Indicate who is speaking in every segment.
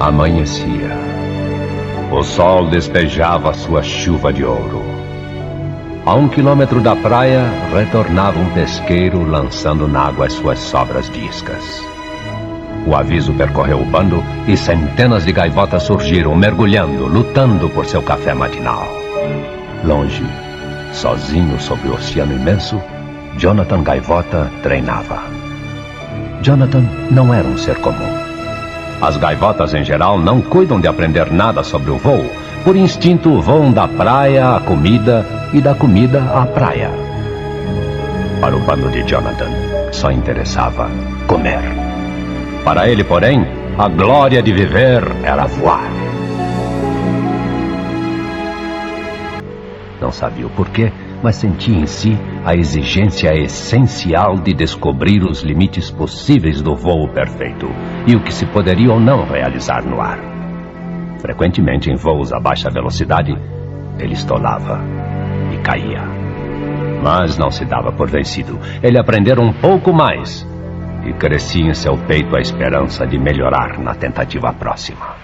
Speaker 1: Amanhecia. O sol despejava sua chuva de ouro. A 1 quilômetro da praia, retornava um pesqueiro lançando na água as suas sobras de iscas. O aviso percorreu o bando e centenas de gaivotas surgiram, mergulhando, lutando por seu café matinal. Longe, sozinho sobre o oceano imenso, Jonathan Gaivota treinava. Jonathan não era um ser comum. As gaivotas, em geral, não cuidam de aprender nada sobre o voo. Por instinto, voam da praia à comida e da comida à praia. Para o bando de Jonathan, só interessava comer. Para ele, porém, a glória de viver era voar. Não sabia o porquê, mas sentia em si a exigência essencial de descobrir os limites possíveis do voo perfeito e o que se poderia ou não realizar no ar. Frequentemente, em voos a baixa velocidade, ele estolava e caía. Mas não se dava por vencido. Ele aprendera um pouco mais e crescia em seu peito a esperança de melhorar na tentativa próxima.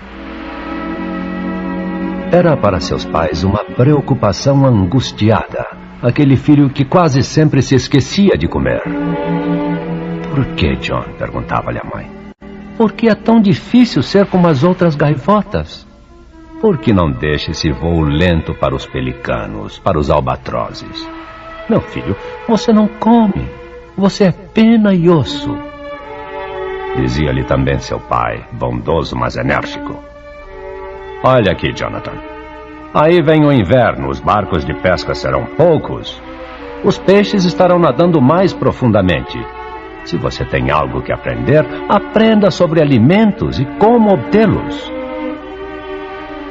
Speaker 1: Era para seus pais uma preocupação angustiada, aquele filho que quase sempre se esquecia de comer. Por que, John? Perguntava-lhe a mãe. Por que é tão difícil ser como as outras gaivotas? Por que não deixa esse voo lento para os pelicanos, para os albatrozes? Meu filho, você não come. Você é pena e osso. Dizia-lhe também seu pai, bondoso mas enérgico. Olha aqui, Jonathan. Aí vem o inverno, os barcos de pesca serão poucos. Os peixes estarão nadando mais profundamente. Se você tem algo que aprender, aprenda sobre alimentos e como obtê-los.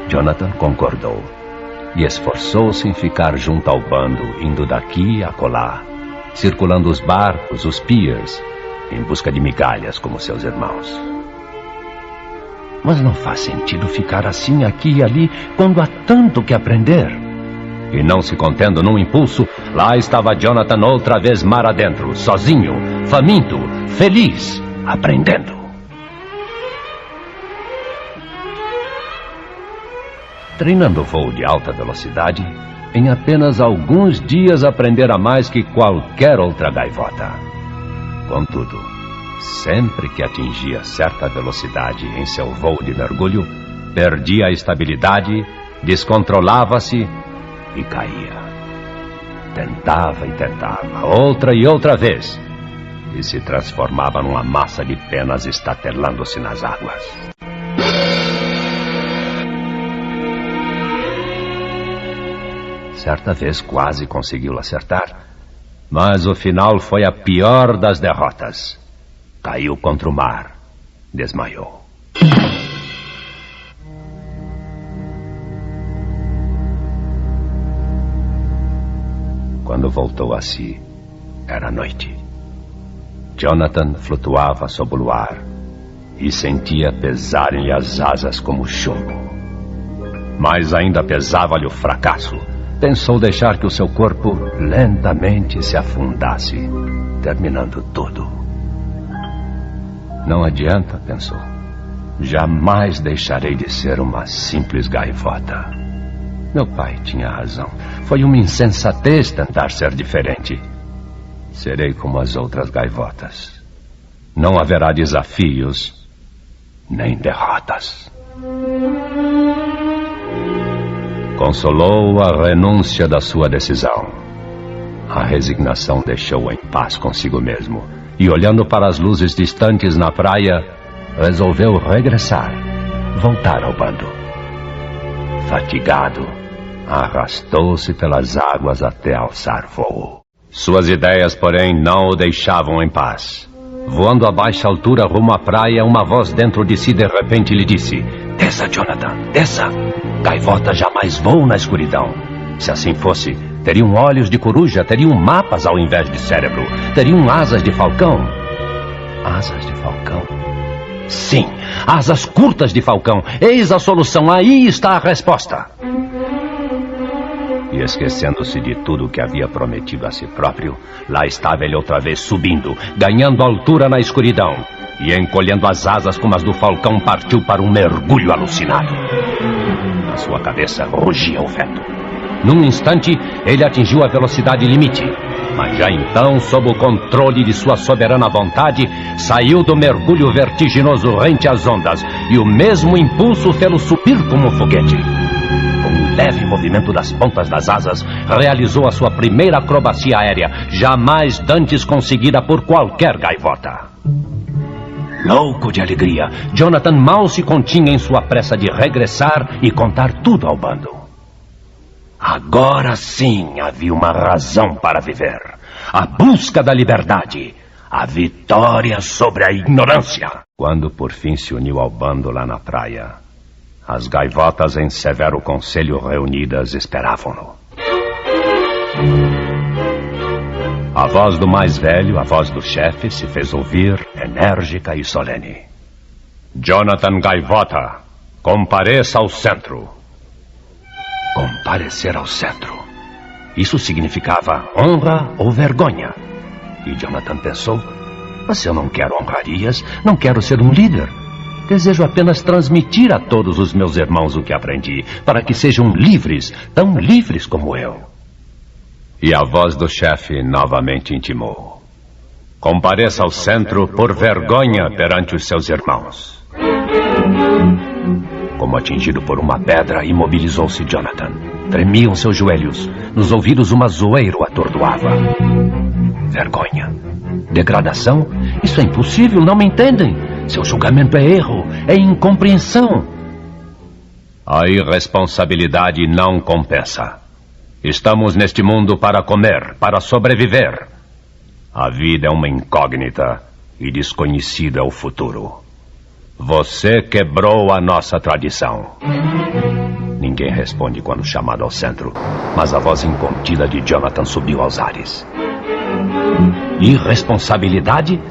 Speaker 1: Jonathan concordou e esforçou-se em ficar junto ao bando, indo daqui a acolá, circulando os barcos, os piers, em busca de migalhas como seus irmãos. Mas não faz sentido ficar assim aqui e ali quando há tanto que aprender. E não se contendo num impulso, lá estava Jonathan outra vez mar adentro, sozinho, faminto, feliz, aprendendo. Treinando voo de alta velocidade, em apenas alguns dias aprendera mais que qualquer outra gaivota. Contudo, sempre que atingia certa velocidade em seu voo de mergulho, perdia a estabilidade, descontrolava-se e caía. Tentava e tentava, outra e outra vez, e se transformava numa massa de penas estatelando-se nas águas. Certa vez quase conseguiu acertar, mas o final foi a pior das derrotas. Caiu contra o mar, desmaiou. Quando voltou a si, era noite. Jonathan flutuava sob o luar e sentia pesarem-lhe as asas como chumbo. Mas ainda pesava-lhe o fracasso. Pensou deixar que o seu corpo lentamente se afundasse, terminando tudo. Não adianta, pensou. Jamais deixarei de ser uma simples gaivota. Meu pai tinha razão. Foi uma insensatez tentar ser diferente. Serei como as outras gaivotas. Não haverá desafios, nem derrotas. Consolou a renúncia da sua decisão. A resignação deixou-o em paz consigo mesmo. E olhando para as luzes distantes na praia, resolveu regressar, voltar ao bando. fatigado, arrastou-se pelas águas até alçar voo. Suas ideias, porém, não o deixavam em paz. Voando a baixa altura rumo à praia, uma voz dentro de si de repente lhe disse: "Desça, Jonathan, desça! Gaivotas jamais voam na escuridão. Se assim fosse, teriam olhos de coruja, teriam mapas ao invés de cérebro, teriam asas de falcão." Asas de falcão? Sim, asas curtas de falcão. Eis a solução, aí está a resposta. E esquecendo-se de tudo o que havia prometido a si próprio, lá estava ele outra vez subindo, ganhando altura na escuridão, e encolhendo as asas como as do falcão, partiu para um mergulho alucinado. Na sua cabeça rugia o vento. Num instante, ele atingiu a velocidade limite, mas já então, sob o controle de sua soberana vontade, saiu do mergulho vertiginoso rente às ondas, e o mesmo impulso fê-lo subir como um foguete. Com um leve movimento das pontas das asas, realizou a sua primeira acrobacia aérea, jamais dantes conseguida por qualquer gaivota. Louco de alegria, Jonathan mal se continha em sua pressa de regressar e contar tudo ao bando. Agora sim havia uma razão para viver. A busca da liberdade. A vitória sobre a ignorância. Quando por fim se uniu ao bando lá na praia, as gaivotas em severo conselho reunidas esperavam-no. A voz do mais velho, a voz do chefe, se fez ouvir, enérgica e solene. "Jonathan Gaivota, compareça ao centro." Comparecer ao centro. Isso significava honra ou vergonha. E Jonathan pensou: mas eu não quero honrarias, não quero ser um líder. Desejo apenas transmitir a todos os meus irmãos o que aprendi, para que sejam livres, tão livres como eu. E a voz do chefe novamente intimou: compareça ao centro por vergonha perante os seus irmãos. Como atingido por uma pedra, imobilizou-se Jonathan. Tremiam seus joelhos. Nos ouvidos uma zoeira o atordoava. Vergonha. Degradação? Isso é impossível, não me entendem. Seu julgamento é erro, é incompreensão. A irresponsabilidade não compensa. Estamos neste mundo para comer, para sobreviver. A vida é uma incógnita e desconhecido é o futuro. Você quebrou a nossa tradição. Ninguém responde quando chamado ao centro, mas a voz incontida de Jonathan subiu aos ares. Irresponsabilidade?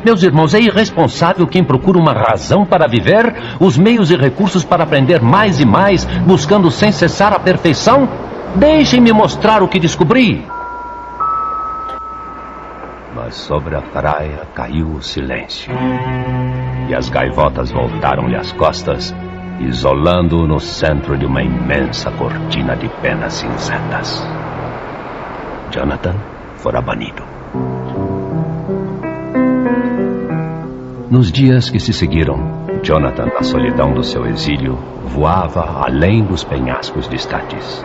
Speaker 1: Meus irmãos, é irresponsável quem procura uma razão para viver, os meios e recursos para aprender mais e mais, buscando sem cessar a perfeição? Deixem-me mostrar o que descobri. Mas sobre a praia caiu o silêncio. E as gaivotas voltaram-lhe as costas, isolando-o no centro de uma imensa cortina de penas cinzentas. Jonathan fora banido. Nos dias que se seguiram, Jonathan, na solidão do seu exílio, voava além dos penhascos distantes.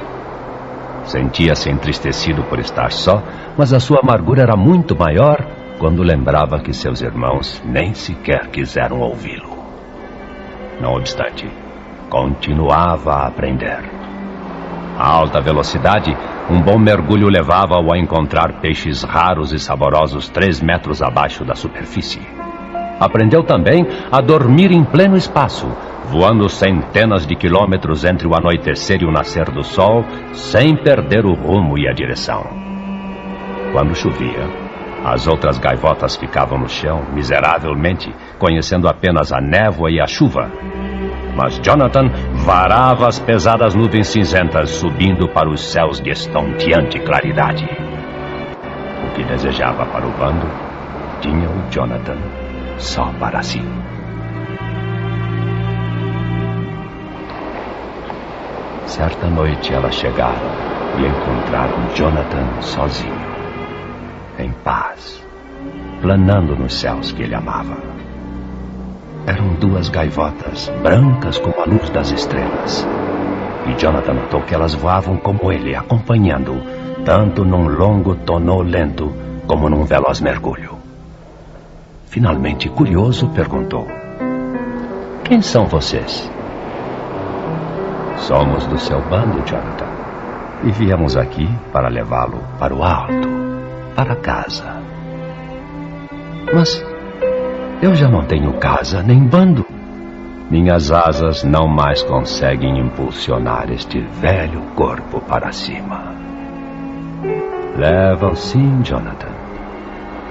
Speaker 1: Sentia-se entristecido por estar só, mas a sua amargura era muito maior quando lembrava que seus irmãos nem sequer quiseram ouvi-lo. Não obstante, continuava a aprender. A alta velocidade, um bom mergulho levava-o a encontrar peixes raros e saborosos 3 metros abaixo da superfície. Aprendeu também a dormir em pleno espaço, voando centenas de quilômetros entre o anoitecer e o nascer do sol, sem perder o rumo e a direção. Quando chovia, as outras gaivotas ficavam no chão, miseravelmente, conhecendo apenas a névoa e a chuva. Mas Jonathan varava as pesadas nuvens cinzentas, subindo para os céus de estonteante claridade. O que desejava para o bando, tinha o Jonathan só para si. Certa noite elas chegaram e encontraram Jonathan sozinho, em paz, planando nos céus que ele amava. Eram 2 gaivotas, brancas como a luz das estrelas. E Jonathan notou que elas voavam como ele, acompanhando-o, tanto num longo tonneau lento como num veloz mergulho. Finalmente, curioso, perguntou: quem são vocês? Somos do seu bando, Jonathan, e viemos aqui para levá-lo para o alto, para casa. Mas eu já não tenho casa nem bando. Minhas asas não mais conseguem impulsionar este velho corpo para cima. Leva-o sim, Jonathan.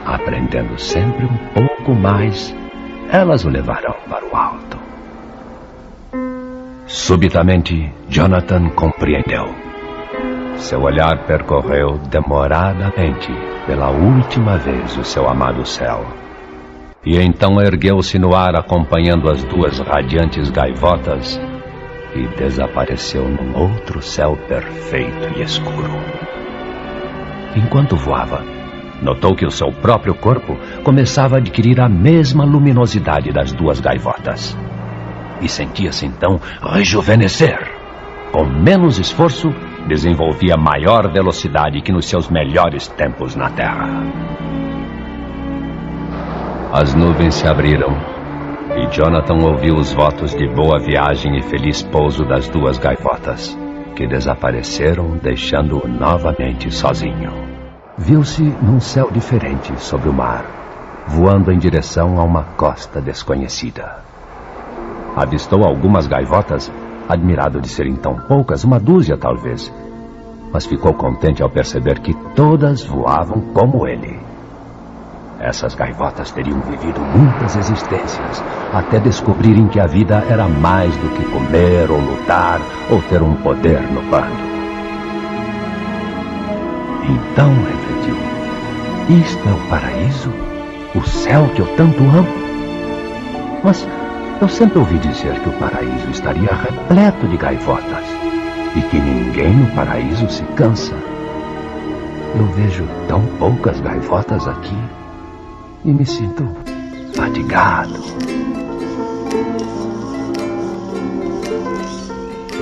Speaker 1: Aprendendo sempre um pouco mais, elas o levarão para o alto. Subitamente, Jonathan compreendeu. Seu olhar percorreu demoradamente, pela última vez, o seu amado céu. E então ergueu-se no ar, acompanhando as duas radiantes gaivotas, e desapareceu num outro céu perfeito e escuro. Enquanto voava, notou que o seu próprio corpo começava a adquirir a mesma luminosidade das duas gaivotas. E sentia-se então rejuvenescer. Com menos esforço, desenvolvia maior velocidade que nos seus melhores tempos na Terra. As nuvens se abriram e Jonathan ouviu os votos de boa viagem e feliz pouso das duas gaivotas, que desapareceram, deixando-o novamente sozinho. Viu-se num céu diferente sobre o mar, voando em direção a uma costa desconhecida. Avistou algumas gaivotas, admirado de serem tão poucas, uma dúzia talvez, mas ficou contente ao perceber que todas voavam como ele. Essas gaivotas teriam vivido muitas existências, até descobrirem que a vida era mais do que comer ou lutar ou ter um poder no bando. Então refletiu: isto é o paraíso? O céu que eu tanto amo? Mas eu sempre ouvi dizer que o paraíso estaria repleto de gaivotas e que ninguém no paraíso se cansa. Eu vejo tão poucas gaivotas aqui e me sinto fatigado.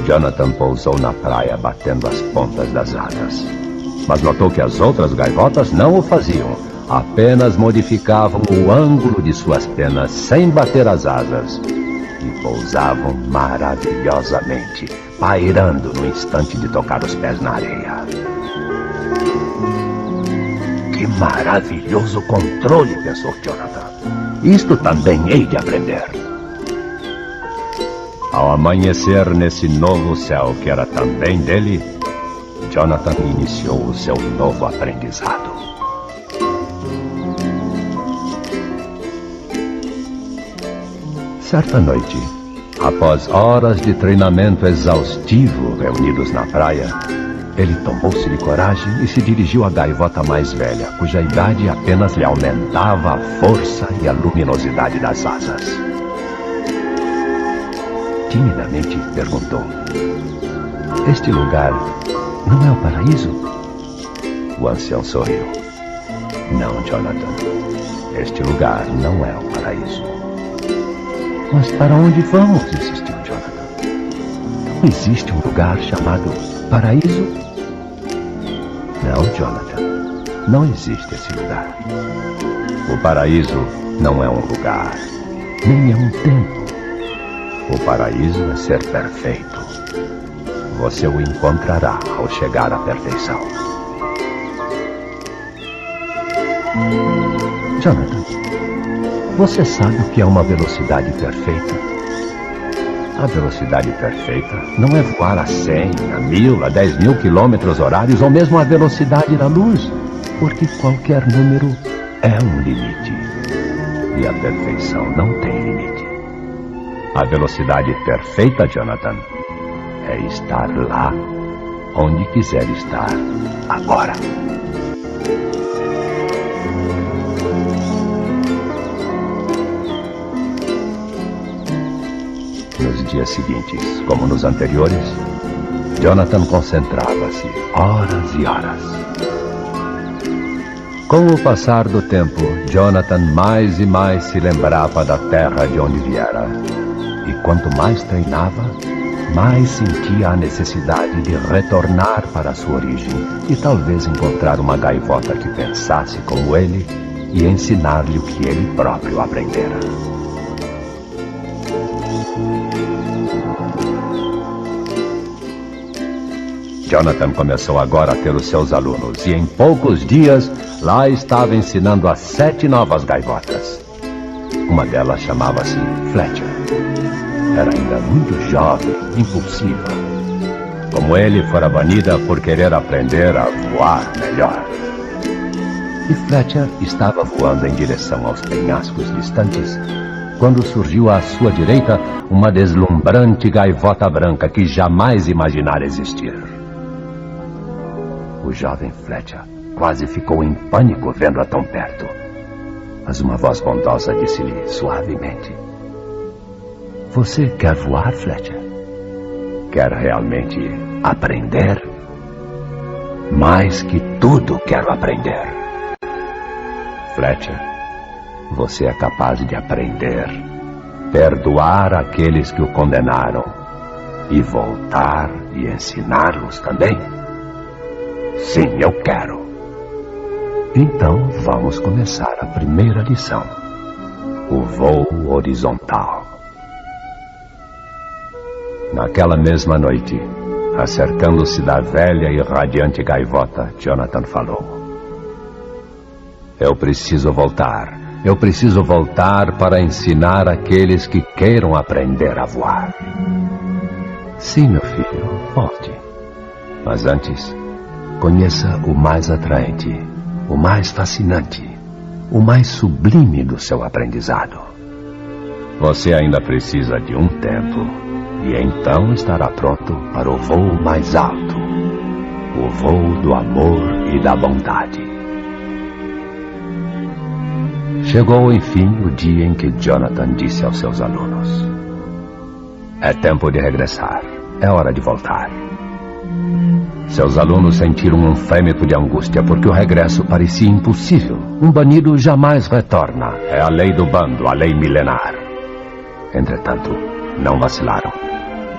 Speaker 1: Jonathan pousou na praia, batendo as pontas das asas. Mas notou que as outras gaivotas não o faziam. Apenas modificavam o ângulo de suas penas sem bater as asas. E pousavam maravilhosamente, pairando no instante de tocar os pés na areia. Que maravilhoso controle, pensou Jonathan. Isto também hei de aprender. Ao amanhecer nesse novo céu que era também dele, Jonathan iniciou o seu novo aprendizado. Certa noite, após horas de treinamento exaustivo reunidos na praia, ele tomou-se de coragem e se dirigiu à gaivota mais velha, cuja idade apenas lhe aumentava a força e a luminosidade das asas. Timidamente perguntou: este lugar não é o paraíso? O ancião sorriu. Não, Jonathan. Este lugar não é o paraíso. Mas para onde vamos? Insistiu Jonathan. Não existe um lugar chamado paraíso? Não, Jonathan. Não existe esse lugar. O paraíso não é um lugar, nem é um tempo. O paraíso é ser perfeito. Você o encontrará ao chegar à perfeição. Jonathan, você sabe o que é uma velocidade perfeita? A velocidade perfeita não é voar a 100, a 1000, a 10.000 quilômetros horários ou mesmo a velocidade da luz, porque qualquer número é um limite. E a perfeição não tem limite. A velocidade perfeita, Jonathan, é estar lá onde quiser estar agora. Nos dias seguintes, como nos anteriores, Jonathan concentrava-se horas e horas. Com o passar do tempo, Jonathan mais e mais se lembrava da terra de onde viera. E quanto mais treinava, mais sentia a necessidade de retornar para a sua origem e talvez encontrar uma gaivota que pensasse como ele e ensinar-lhe o que ele próprio aprendera. Jonathan começou agora a ter os seus alunos, e em poucos dias lá estava ensinando a 7 novas gaivotas. Uma delas chamava-se Fletcher. Era ainda muito jovem, impulsiva. Como ele fora banida por querer aprender a voar melhor. E Fletcher estava voando em direção aos penhascos distantes, quando surgiu à sua direita uma deslumbrante gaivota branca que jamais imaginara existir. O jovem Fletcher quase ficou em pânico vendo-a tão perto. Mas uma voz bondosa disse-lhe suavemente: "Você quer voar, Fletcher? Quer realmente aprender? Mais que tudo quero aprender. Fletcher, você é capaz de aprender, perdoar aqueles que o condenaram e voltar e ensiná-los também? Sim, eu quero. Então vamos começar a primeira lição: o voo horizontal." Naquela mesma noite, acercando-se da velha e radiante gaivota, Jonathan falou: Eu preciso voltar para ensinar aqueles que queiram aprender a voar." "Sim, meu filho, volte. Mas antes, conheça o mais atraente, o mais fascinante, o mais sublime do seu aprendizado. Você ainda precisa de um tempo, e então estará pronto para o voo mais alto, o voo do amor e da bondade." Chegou, enfim, o dia em que Jonathan disse aos seus alunos: "É tempo de regressar, é hora de voltar." Seus alunos sentiram um fêmito de angústia, porque o regresso parecia impossível. Um banido jamais retorna. É a lei do bando, a lei milenar. Entretanto, não vacilaram.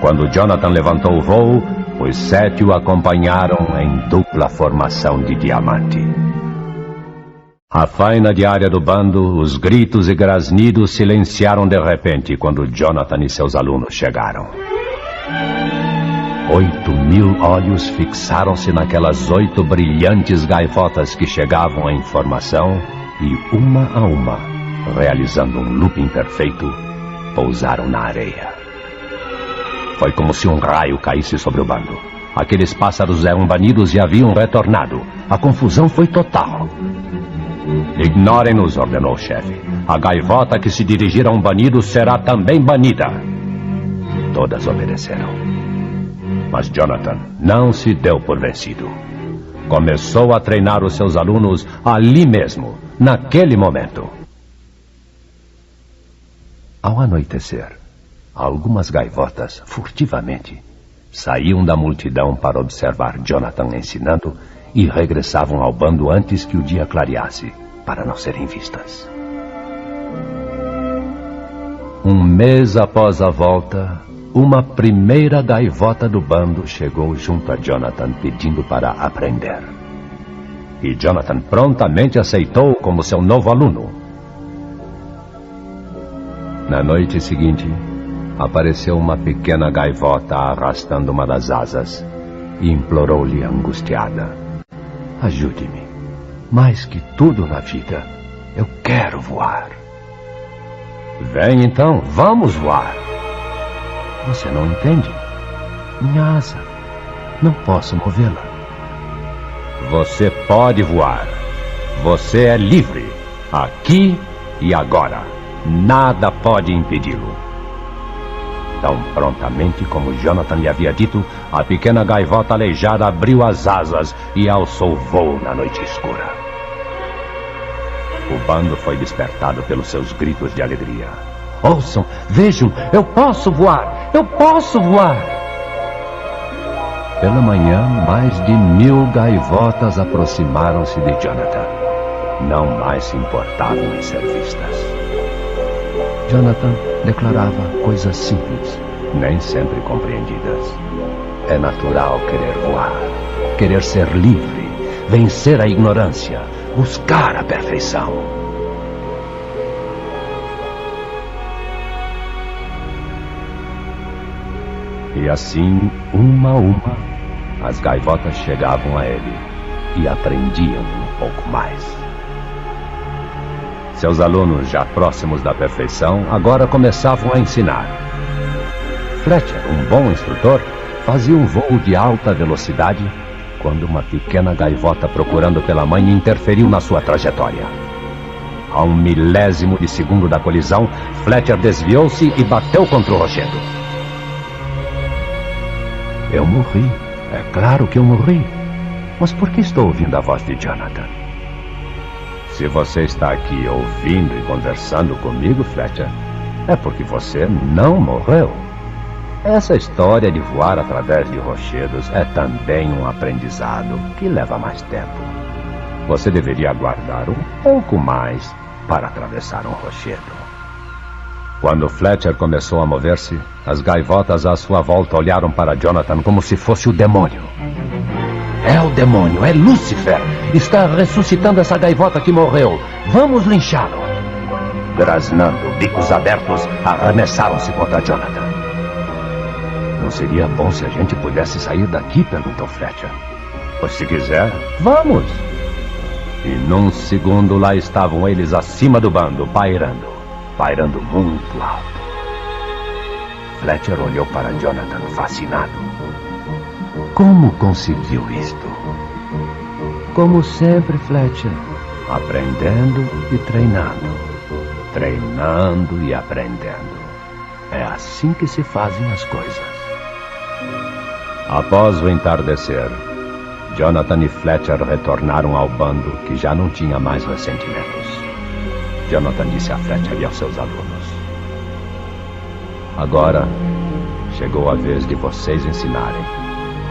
Speaker 1: Quando Jonathan levantou o voo, os 7 o acompanharam em dupla formação de diamante. A faina diária do bando, os gritos e grasnidos silenciaram de repente quando Jonathan e seus alunos chegaram. 8.000 olhos fixaram-se naquelas 8 brilhantes gaivotas que chegavam em formação e, uma a uma, realizando um looping perfeito, pousaram na areia. Foi como se um raio caísse sobre o bando. Aqueles pássaros eram banidos e haviam retornado. A confusão foi total. "Ignorem-nos", ordenou o chefe. "A gaivota que se dirigir a um banido será também banida." Todas obedeceram. Mas Jonathan não se deu por vencido. Começou a treinar os seus alunos ali mesmo, naquele momento. Ao anoitecer, algumas gaivotas, furtivamente, saíam da multidão para observar Jonathan ensinando e regressavam ao bando antes que o dia clareasse, para não serem vistas. Um mês após a volta, uma primeira gaivota do bando chegou junto a Jonathan pedindo para aprender. E Jonathan prontamente aceitou como seu novo aluno. Na noite seguinte, apareceu uma pequena gaivota arrastando uma das asas e implorou-lhe angustiada: "Ajude-me. Mais que tudo na vida, eu quero voar." "Vem então, vamos voar." "Você não entende? Minha asa. Não posso movê-la." "Você pode voar. Você é livre. Aqui e agora. Nada pode impedi-lo." Tão prontamente como Jonathan lhe havia dito, a pequena gaivota aleijada abriu as asas e alçou voo na noite escura. O bando foi despertado pelos seus gritos de alegria. "Ouçam, vejam, eu posso voar! Eu posso voar!" Pela manhã, mais de 1.000 gaivotas aproximaram-se de Jonathan. Não mais se importavam em ser vistas. Jonathan declarava coisas simples, nem sempre compreendidas. É natural querer voar, querer ser livre, vencer a ignorância, buscar a perfeição. E assim, uma a uma, as gaivotas chegavam a ele e aprendiam um pouco mais. Seus alunos, já próximos da perfeição, agora começavam a ensinar. Fletcher, um bom instrutor, fazia um voo de alta velocidade quando uma pequena gaivota procurando pela mãe interferiu na sua trajetória. A 1/1000º de segundo da colisão, Fletcher desviou-se e bateu contra o rochedo. Eu morri. É claro que eu morri. Mas por que estou ouvindo a voz de Jonathan? Se você está aqui ouvindo e conversando comigo, Fletcher, é porque você não morreu. Essa história de voar através de rochedos é também um aprendizado que leva mais tempo. Você deveria aguardar um pouco mais para atravessar um rochedo. Quando Fletcher começou a mover-se, as gaivotas à sua volta olharam para Jonathan como se fosse o demônio. É o demônio, é Lúcifer. Está ressuscitando essa gaivota que morreu. Vamos linchá-lo. Grasnando, bicos abertos, arremessaram-se contra Jonathan. Não seria bom se a gente pudesse sair daqui? Perguntou Fletcher. Pois se quiser, vamos. E num segundo lá estavam eles acima do bando, pairando muito alto. Fletcher olhou para Jonathan fascinado. Como conseguiu isto? Como sempre, Fletcher, aprendendo e treinando. Treinando e aprendendo. É assim que se fazem as coisas. Após o entardecer, Jonathan e Fletcher retornaram ao bando, que já não tinha mais ressentimentos. Jonathan disse a Fletcher e aos seus alunos: agora chegou a vez de vocês ensinarem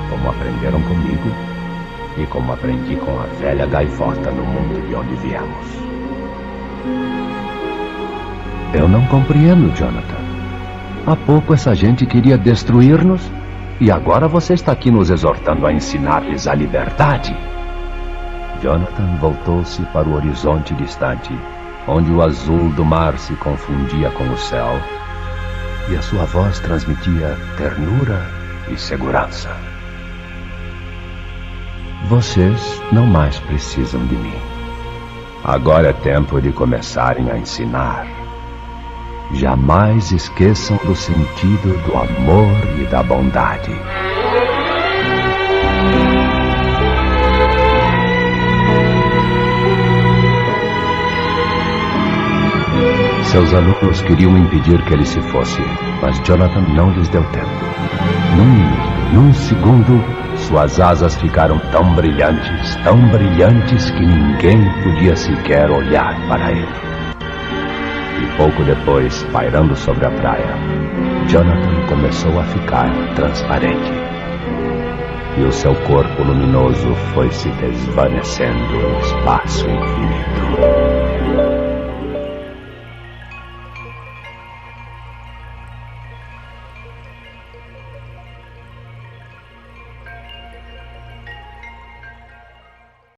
Speaker 1: como aprenderam comigo e como aprendi com a velha gaivota no mundo de onde viemos. Eu não compreendo, Jonathan. Há pouco essa gente queria destruir-nos e agora você está aqui nos exortando a ensinar-lhes a liberdade. Jonathan voltou-se para o horizonte distante, onde o azul do mar se confundia com o céu, e a sua voz transmitia ternura e segurança. Vocês não mais precisam de mim. Agora é tempo de começarem a ensinar. Jamais esqueçam do sentido do amor e da bondade. Seus alunos queriam impedir que ele se fosse, mas Jonathan não lhes deu tempo. Num minuto, num segundo, suas asas ficaram tão brilhantes que ninguém podia sequer olhar para ele. E pouco depois, pairando sobre a praia, Jonathan começou a ficar transparente. E o seu corpo luminoso foi se desvanecendo no espaço infinito.